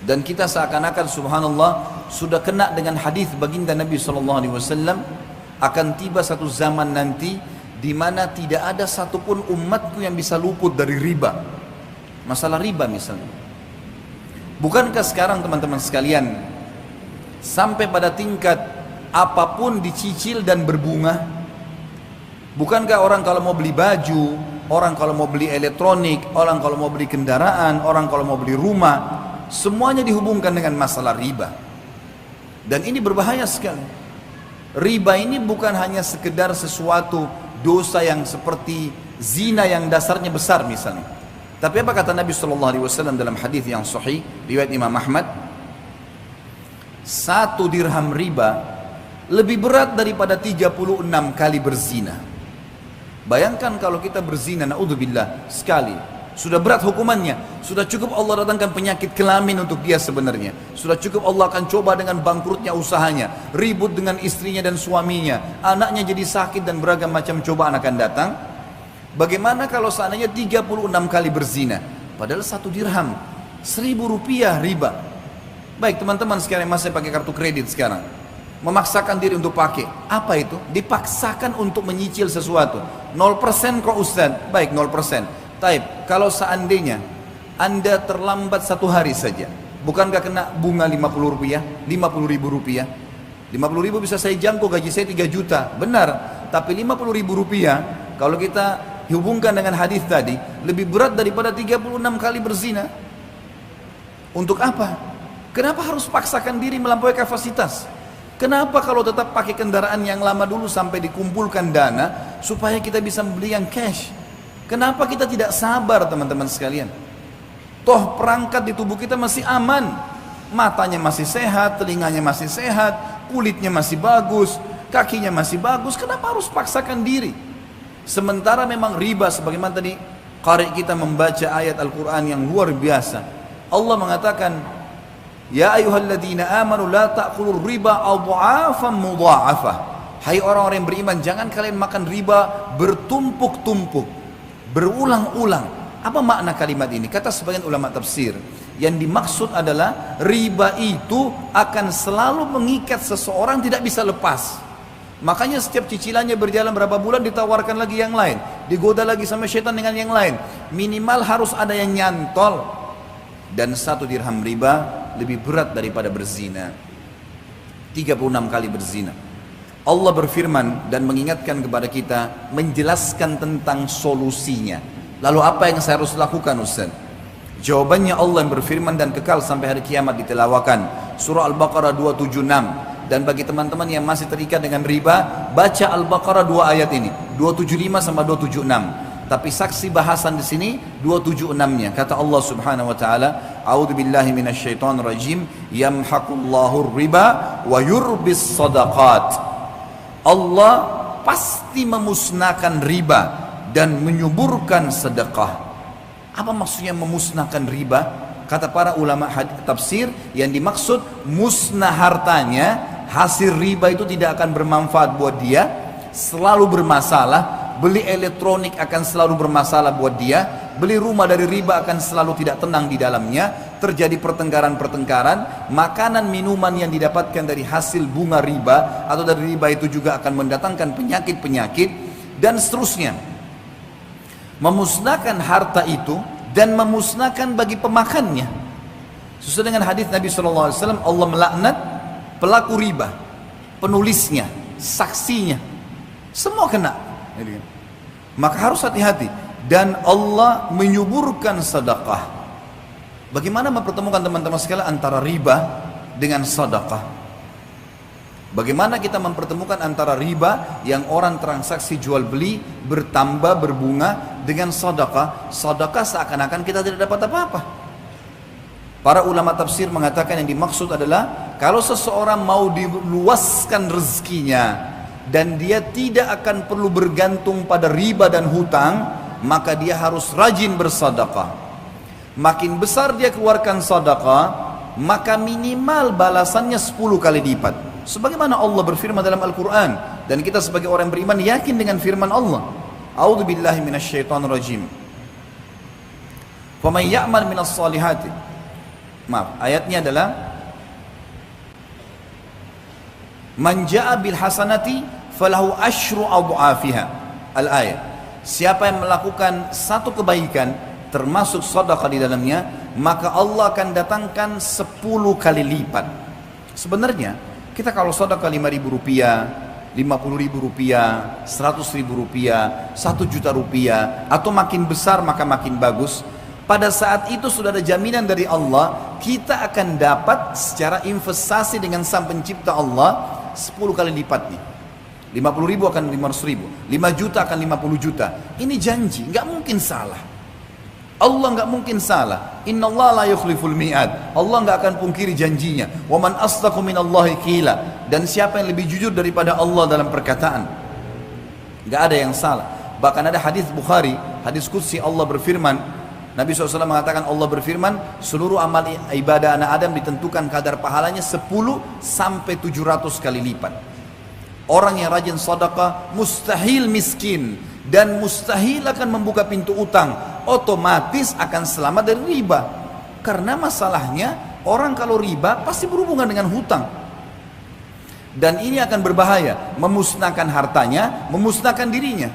Dan kita seakan-akan subhanallah sudah kena dengan hadis baginda Nabi SAW, akan tiba satu zaman nanti di mana tidak ada satupun umatku yang bisa luput dari riba. Masalah riba misalnya. Bukankah sekarang teman-teman sekalian sampai pada tingkat apapun dicicil dan berbunga? Bukankah orang kalau mau beli baju, orang kalau mau beli elektronik, orang kalau mau beli kendaraan, orang kalau mau beli rumah, semuanya dihubungkan dengan masalah riba. Dan ini berbahaya sekali. Riba ini bukan hanya sekedar sesuatu dosa yang seperti zina yang dasarnya besar misalnya. Tapi apa kata Nabi SAW dalam hadis yang sahih riwayat Imam Ahmad? 1 dirham riba lebih berat daripada 36 kali berzina. Bayangkan kalau kita berzina, naudzubillah, sekali, sudah berat hukumannya. Sudah cukup Allah datangkan penyakit kelamin untuk dia sebenarnya. Sudah cukup Allah akan coba dengan bangkrutnya usahanya, ribut dengan istrinya dan suaminya, anaknya jadi sakit dan beragam macam cobaan akan datang. Bagaimana kalau seandainya 36 kali berzina? Padahal 1 dirham, 1.000 rupiah riba. Baik teman-teman sekalian, masih pakai kartu kredit sekarang, memaksakan diri untuk pakai. Apa itu? Dipaksakan untuk menyicil sesuatu. 0% kok Ustaz? Baik 0%. Taib, kalau seandainya Anda terlambat 1 hari saja, bukankah kena bunga 50 rupiah, 50 ribu rupiah? 50 ribu bisa saya jangkau, gaji saya 3 juta, benar. Tapi 50 ribu rupiah, kalau kita hubungkan dengan hadis tadi, lebih berat daripada 36 kali berzina. Untuk apa? Kenapa harus paksakan diri melampaui kapasitas? Kenapa kalau tetap pakai kendaraan yang lama dulu sampai dikumpulkan dana, supaya kita bisa membeli yang cash? Kenapa kita tidak sabar teman-teman sekalian? Toh perangkat di tubuh kita masih aman. Matanya masih sehat, telinganya masih sehat, kulitnya masih bagus, kakinya masih bagus. Kenapa harus paksakan diri? Sementara memang riba, sebagaimana tadi qari kita membaca ayat Al-Quran yang luar biasa. Allah mengatakan, ya ayyuhalladzina amanu la ta'kulur riba adha'afan mudha'afah. Hai orang-orang yang beriman, jangan kalian makan riba bertumpuk-tumpuk, berulang-ulang. Apa makna kalimat ini? Kata sebagian ulama tafsir, yang dimaksud adalah riba itu akan selalu mengikat seseorang, tidak bisa lepas. Makanya setiap cicilannya berjalan berapa bulan ditawarkan lagi yang lain, digoda lagi sama syaitan dengan yang lain. Minimal harus ada yang nyantol. Dan 1 dirham riba lebih berat daripada berzina. 36 kali berzina. Allah berfirman dan mengingatkan kepada kita, menjelaskan tentang solusinya. Lalu apa yang saya harus lakukan Ustaz? Jawabannya Allah yang berfirman dan kekal sampai hari kiamat ditelawakan. Surah Al-Baqarah 276. Dan bagi teman-teman yang masih terikat dengan riba, baca Al-Baqarah 2 ayat ini, 275 sama 276. Tapi saksi bahasan di sini 276-nya. Kata Allah Subhanahu wa taala, "A'udzubillahi minasyaitonir rajim, yamhaqullahu riba wa yurbis shadaqat." Allah pasti memusnahkan riba dan menyuburkan sedekah. Apa maksudnya memusnahkan riba? Kata para ulama tafsir, yang dimaksud musnah hartanya, hasil riba itu tidak akan bermanfaat buat dia, selalu bermasalah. Beli elektronik akan selalu bermasalah buat dia, beli rumah dari riba akan selalu tidak tenang di dalamnya, terjadi pertengkaran-pertengkaran, makanan minuman yang didapatkan dari hasil bunga riba atau dari riba itu juga akan mendatangkan penyakit-penyakit dan seterusnya. Memusnahkan harta itu dan memusnahkan bagi pemakannya. Sesuai dengan hadis Nabi SAW, Allah melaknat pelaku riba, penulisnya, saksinya, semua kena. Maka harus hati-hati. Dan Allah menyuburkan sedekah. Bagaimana mempertemukan teman-teman sekalian antara riba dengan sedekah? Bagaimana kita mempertemukan antara riba yang orang transaksi jual beli bertambah berbunga dengan sedekah? Sedekah seakan-akan kita tidak dapat apa-apa. Para ulama tafsir mengatakan yang dimaksud adalah kalau seseorang mau diluaskan rezekinya dan dia tidak akan perlu bergantung pada riba dan hutang, maka dia harus rajin bersedekah. Makin besar dia keluarkan sedekah, maka minimal balasannya 10 kali lipat. Sebagaimana Allah berfirman dalam Al-Quran, dan kita sebagai orang beriman yakin dengan firman Allah. A'udzubillahi minasyaitonir rajim. Faman ya'mal minas salihati Maaf, ayatnya adalah man jaa bil hasanati falahu asyru adhafiha. Al-ayat. Siapa yang melakukan satu kebaikan termasuk sedekah di dalamnya, maka Allah akan datangkan 10 kali lipat. Sebenarnya kita kalau sedekah 5.000 rupiah, 50.000 rupiah, 100.000 rupiah, 1 juta rupiah, atau makin besar maka makin bagus. Pada saat itu sudah ada jaminan dari Allah, kita akan dapat secara investasi dengan Sang Pencipta Allah 10 kali lipatnya. 50.000 akan 500.000, 5 juta akan 50 juta. Ini janji, nggak mungkin salah. Allah nggak mungkin salah. Inna Allah la yukhliful mi'ad. Allah nggak akan pungkiri janjinya. Wa man asdaqu minallahi qila. Dan siapa yang lebih jujur daripada Allah dalam perkataan? Nggak ada yang salah. Bahkan ada hadis Bukhari, hadis qudsi, Allah berfirman, Nabi SAW mengatakan, Allah berfirman, seluruh amal ibadah anak Adam ditentukan kadar pahalanya 10 sampai 700 kali lipat. Orang yang rajin sedekah mustahil miskin dan mustahil akan membuka pintu utang, otomatis akan selamat dari riba. Karena masalahnya orang kalau riba pasti berhubungan dengan hutang. Dan ini akan berbahaya, memusnahkan hartanya, memusnahkan dirinya.